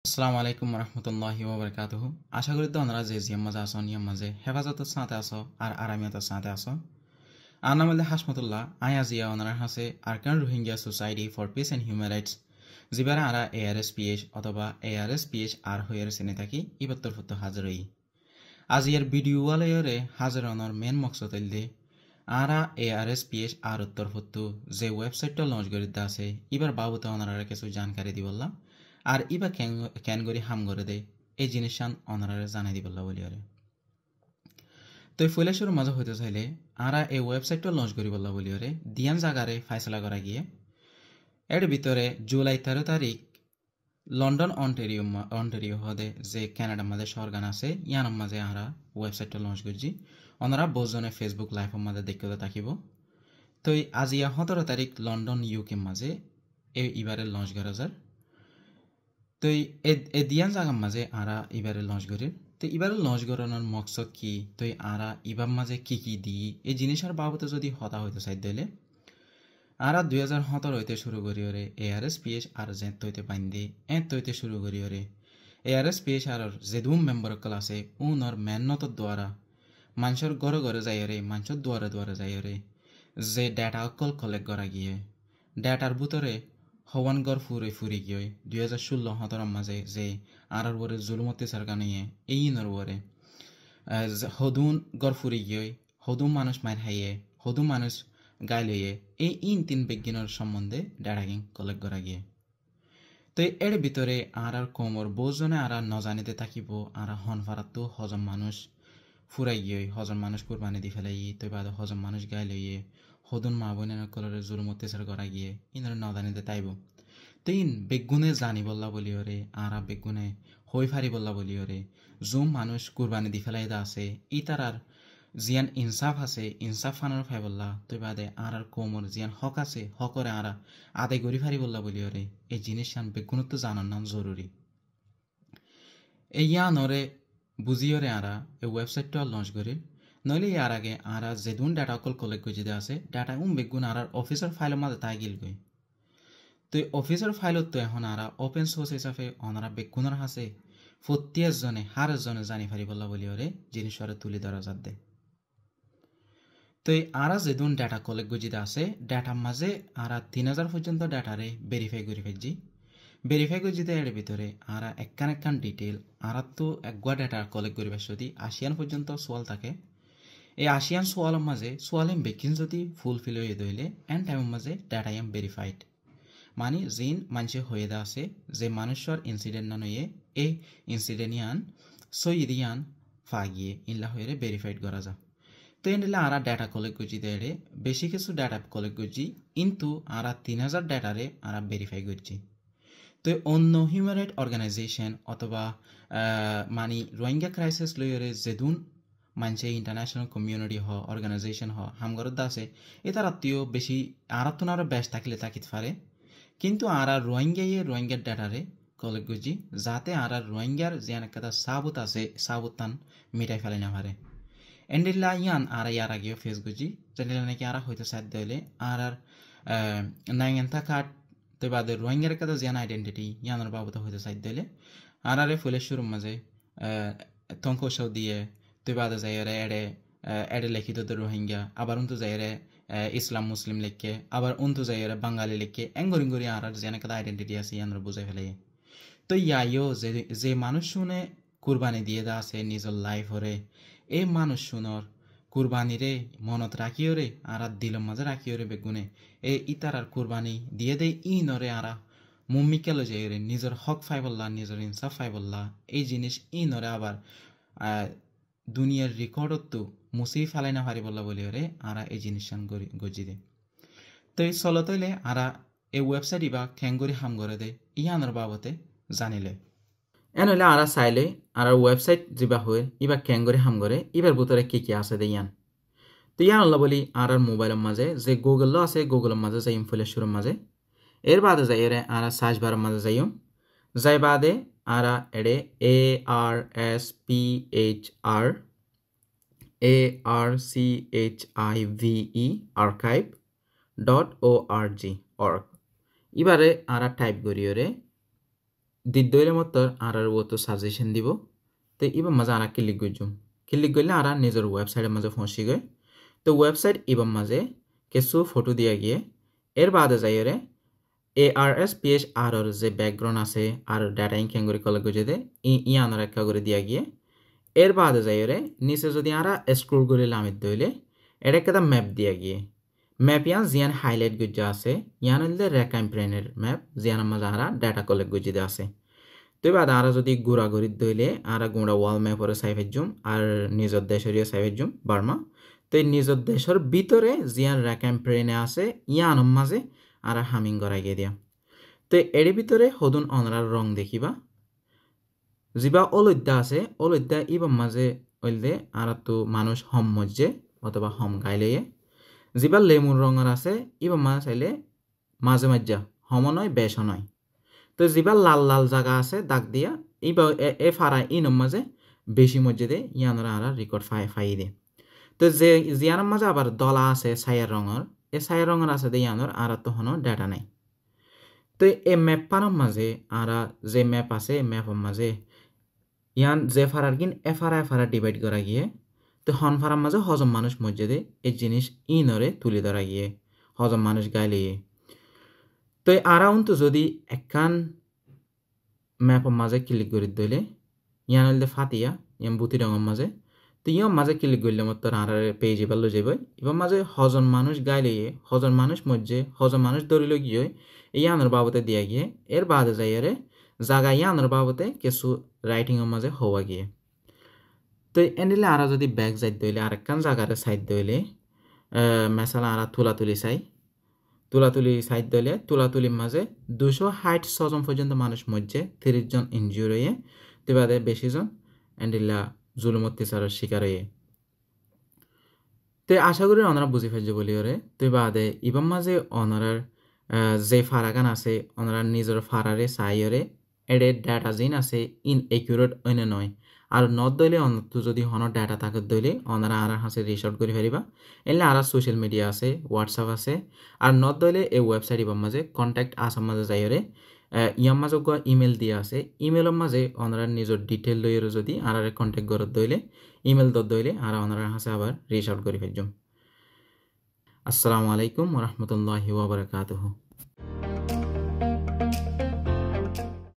আসসালামু আলাইকুম রহমতুল্লাহি ওবরকাতুহু। আশা করি তোমরা যে জিয়াম মাঝে আসো নিয়ম মাঝে হেফাজতের সাথে আসো আর আরামিয়াতের সাথে আসো। আর নাম হল হাসমতুল্লাহ। আয়া জিয়া ওনার হাসে Arakan Rohingya society for peace and human rights যিবারা আরা ARSPH অথবা ARSPH আর হইয়ার চিনি থাকি ইবত্তর ফুত্ত হাজির হই। আজ ইয়ার ভিডিও ওয়ালাইরে হাজির হওয়ার মেন মকসদ হইলে আরা ARSPH আর উত্তর ফুত্তু যে ওয়েবসাইটটা লঞ্চ করে আছে এবার বাবুতে ওনারা কিছু জানকারি দি বললাম আর ইবা ক্যান করি হাম করে দে এই জিনিসটান ওনারা জানাই দি বললা বলি আরে তো এই ফুলেশ্বর মাঝে হইতে চাইলে আরা এই ওয়েবসাইটটা লঞ্চ করি বললা বলি আরে দিয়ান জাগারে ফাইসলা করা গিয়ে এর ভিতরে জুলাই 13 তারিখ লন্ডন অন্টেরিও হদে যে ক্যানাডার মাঝে সরগান আছে ইয়ানোর মাঝে আরা ওয়েবসাইটটা লঞ্চ করছি ওনারা বহুজনে ফেসবুক লাইভের মাঝে দেখতে থাকিব। তো আজ ইয়া 17 তারিখ লন্ডন UK মাঝে এবারে লঞ্চ করা যার। তো এই দিয়ান জাগার মাঝে আরা এবারে লঞ্চ করি। তো এবারে লঞ্চ করানোর মকসদ কি তো আরা ইবার মাঝে কি কি দিই এই জিনিসের বাবদে যদি হতা হইতে চাই দিলে আরা 2017 হইতে শুরু করি ওরে ARSPH আর জেন তৈতে বাইন্দে তৈতে শুরু করি ওরে ARSPH আর যেদুম মেম্বার কল আছে উনর মেহনতর দ্বারা মানুষের ঘরে ঘরে যাই রে মানুষের দুয়ারে দুয়ারে যাই রে যে ডেটা অকল কালেক্ট করা গিয়ে ডেটার ভিতরে হওয়ান গড় ফুরি গিয়ে 2016-17 মাঝে যে আর ওরে জুলমতি সরকার নিয়ে এই নরবরে হদুন গড় ফুরি গিয়ে হদুম মানুষ মার হাইয়ে হদুম মানুষ গাই লইয়ে এই তিন বিজ্ঞানের সম্বন্ধে ডেটা কালেক্ট করা গিয়ে। তো এর ভিতরে আর কোমর বহুজনে আর নজানিতে থাকিব আর হন ফারাতো হজম মানুষ ফুরাই গিয়ে হজন মানুষ কুরবানি দি ফেলাই তো বাদ হজন মানুষ গাই লইয়ে হদুন মা বোনের কলরে জুলুম অত্যাচার করা গিয়ে ইনার নদানিতে তাইব। তো বেগুনে জানি বললা বলি ওরে আর বেগুনে হই ফারি বললা বলি ওরে জুম মানুষ কুরবানি দি ফেলাই আছে ই তার জিয়ান ইনসাফ আছে ইনসাফ ফানোর ফাই বললা তো বাদে আর কোমর জিয়ান হক আছে হকরে আর আদায় গড়ি ফারি বললা বলি ওরে এই জিনিস বেগুনত জানার নাম জরুরি। এই ইয়ানরে বুঝিওরে আরা এই ওয়েবসাইটটা লঞ্চ করি নইলে ইয়ার আগে আরা যেদুন ডাটা অকল কালেক্ট করে যেতে আছে ডাটা বেগুন আর অফিসের ফাইলের মাঝে তাই গিল গই। তো এই অফিসের ফাইলত তো এখন আরা ওপেন সোর্স হিসাবে অনারা বেগুনের হাসে প্রত্যেকজনে হারজনে জানি ফারি বললা বলি ওরে জিনিসরে তুলি ধরা যাত দে। তো এই আরা যেদুন ডাটা কালেক্ট করে যেতে আছে ডাটার মাঝে আরা 3000 পর্যন্ত ডাটারে ভেরিফাই করে ফেলছি। ভেরিফাই করে যেতে এর ভিতরে আর একখান ডিটেল আর তো একগুয়া ডাটা কালেক্ট করিবে যদি 80 পর্যন্ত সোয়াল থাকে এই 80 সোয়ালের মাঝে সোয়ালিম বেকিন যদি ফুলফিল হয়ে দইলে এন্ড টাইমের মাঝে ডাটা এম ভেরিফাইড মানে জিন মানুষে হয়ে দা আছে যে মানুষের ইনসিডেন্ট না নয়ে এই ইনসিডেন্ট ইয়ান সইদিয়ান ফাগিয়ে ইনলা হয়ে ভেরিফাইড করা যা। তো এনলে আর ডাটা কালেক্ট করছি দেড়ে বেশি কিছু ডাটা কালেক্ট করছি কিন্তু আর 3000 ডাটারে আর ভেরিফাই করছি। তো অন্য হিউম্যান রাইট অর্গানাইজেশন অথবা মানে রোহিঙ্গা ক্রাইসিস লইরে যেদুন মানছে ইন্টারন্যাশনাল কমিউনিটি হ অর্গানাইজেশন হ হামগরত আছে এ তার আত্মীয় বেশি আর আরও বেশ থাকলে থাকিতে পারে কিন্তু আর রোহিঙ্গার ডাটারে কলেক্ট করছি যাতে আর রোহিঙ্গার যে একটা সাবুত আছে সাবুতান মিটাই ফেলে না পারে এন্ডিল্লা ইয়ান আর ইয়ার আগেও ফেস করছি যেটা নাকি আর হয়তো সাধ্য হলে আর নাইনটা কার্ড তো বাদে রোহিঙ্গার কাছে জিয়ান আইডেন্টিটি ইয়ানোর বাবদ হইতে চাই দিলে আর ফুলের শুরুর মাঝে তঙ্কৌশাও দিয়ে তুই বাদে যাই এড়ে এড়ে লেখিত রোহিঙ্গা আবার উন্তু যাই ইসলাম মুসলিম লেখকে আবার উন্তু যাই বাঙালি লেখকে এঙ্গরি আর জিয়ান একটা আইডেন্টিটি আছে ইয়ানোর বুঝাই ফেলে। তো ইয়াইও যে মানুষ শুনে কুরবানি দিয়ে দা আছে নিজের লাইফ হরে এই মানুষ শুনর কুরবানিরে মনত রাখিও রে আর দিলম মাঝে রাখিও রে বেগুনে এ ইতার আর কুরবানি দিয়ে দে ই নরে আরা মুম্মিকেলো যে রে নিজের হক ফাই বললা নিজের ইনসাফ ফাই বললা এই জিনিস ই নরে আবার দুনিয়ার রেকর্ডত তো মুসি ফেলাই না পারি বললা বলি রে আরা এই জিনিস গজি দে। তো এই চলো তৈলে আরা এই ওয়েবসাইট ইবা খ্যাঙ্গরি হাম করে দে ইয়ানোর বাবতে জানিলে এনহলে আরা চাইলে আর ওয়েবসাইট যা হয় ইবা ক্যাঙ্গরে হাম করে ইবার ভিতরে কি আছে দে ইয়ান তো ইয়ান আল্লাহ বলি আর মোবাইলের মাঝে যে গুগল আছে গুগলের মাঝে যাই ফুলের শুরুর মাঝে এর বাদে যাই এরে আর সার্চ বারের মাঝে যাইও যাই বাদে আর এড়ে ARCHIVE archive.org ইবারে আর টাইপ করি ওরে দিদইলে মতর আর ওতো সাজেশন দিব তো ইবা মাঝে আর ক্লিক করজুম ক্লিক করলে আর নিজের ওয়েবসাইটের মাঝে পৌঁছি গই তো ওয়েবসাইট ইবার মাঝে কিছু ফটো দিয়া গিয়ে এর বাদে যাইরে ARSPHR যে ব্যাকগ্রাউন্ড আছে আর ডাটা ইনক্যাং করে কলেজ গজে ই আনার একটা করে দিয়া গিয়ে এর বাদে যাইরে নিচে যদি আরা স্ক্রল করে লামিত দইলে এটা একটা ম্যাপ দিয়া গিয়ে ম্যাপ ইয়ান জিয়ান হাইলাইট গজ্জা আছে ইয়ান হইলে রেকাম্প্রেনের ম্যাপ জিয়ান মাঝে আরা ডাটা কলেক্ট গজ্জিতে আছে তো এবার আরা যদি ঘোরাঘুরি দইলে আরা গোড়া ওয়াল ম্যাপরে সাইফেজুম আর নিজের দেশৰীয় সাইফেজুম বার্মা তো এই নিজের দেশের ভিতরে জিয়ান রেকাম্প্রেনে আছে ইয়ান মাঝে আরা হামিং করাই গিয়ে দিয়া তো এর ভিতরে হদুন অনরার রং দেখিবা যিবা অলদ্যা আছে অলদ্যা ইবার মাঝে ওইলে আর তো মানুষ হম মজ্জে অথবা হম গাইলে যিবা লেমুর রঙের আছে ইবার মাঝে চাইলে মাঝে মাঝে হম নয় বেশ নয় তো যিবা লাল লাল জায়গা আছে দাগ দিয়া ইবা এ ফারা ইনম মাঝে বেশি মজ্জে দে ইয়ানরা আর রেকর্ড ফাই দে তো যে জিয়ানোর মাঝে আবার দলা আছে ছায়ার রঙের এই ছায়ার রঙের আছে দে ইয়ানোর আর তো হনো ডাটা নাই তো এই ম্যাপ পানোর মাঝে আর যে ম্যাপ আছে ম্যাপের মাঝে ইয়ান যে ফারার কিন এফারা ডিভাইড করা গিয়ে তো হন ফারার মাঝে হজম মানুষ মসজিদে এই জিনিস ইনরে তুলে ধরা গিয়ে হজম মানুষ গাইলে তো আরাউন্ড যদি একখান ম্যাপের মাঝে ক্লিক করে দিলে ইয়ান হইলে ফাতিয়া ইয়ান বুতি রঙের মাঝে তো ইয়ার মাঝে ক্লিক করলে মতো আর পেয়ে যাবার লো যাবে এবার মাঝে হজন মানুষ গাইলে হজন মানুষ মজ্জে হজন মানুষ ধরিল গিয়ে ইয়ানোর বাবতে দিয়া গিয়ে এর বাদে যাইয়ারে জাগা ইয়ানোর বাবতে কিছু রাইটিংয়ের মাঝে হওয়া গিয়ে তো এনিলে আর যদি ব্যাগ যাই দইলে আর একখান জায়গারে সাইড দইলে মেসালা আর তুলাতুলি সাইড দইলে তুলাতুলির মাঝে 260 জন পর্যন্ত মানুষ মজ্জে 30 জন ইনজিওর হয়ে তো বাদে বেশিজন এন্ডিলা জুলুম অত্যাচারের শিকার হয়ে তো আশা করি ওনারা বুঝি ফেলছে বলি ওরে তো বাদে ইবার মাঝে ওনারার যে ফারাগান আছে ওনারা নিজের ফারারে সাইরে এডে ডাটা জিন আছে ইনএকিউরেট অন্য নয় আর নট দইলে অনত যদি হন ডাটা থাকে দইলে ওনারা আর হাসে রিসর্ট করে ফেলিবা এলে আর সোশ্যাল মিডিয়া আছে হোয়াটসঅ্যাপ আছে আর নট দইলে এই ওয়েবসাইট ইবার মাঝে কন্ট্যাক্ট আসার মাঝে যাইরে ইয়ার মাঝে ইমেল দিয়া আছে ইমেলের মাঝে ওনারা নিজের ডিটেল লইয়ের যদি আর কন্ট্যাক্ট করত দইলে ইমেল দইলে আর ওনারা হাসে আবার রিসর্ট করে ফেলজুম আসসালামু আলাইকুম ওয়া রাহমাতুল্লাহি ওয়া বারাকাতুহু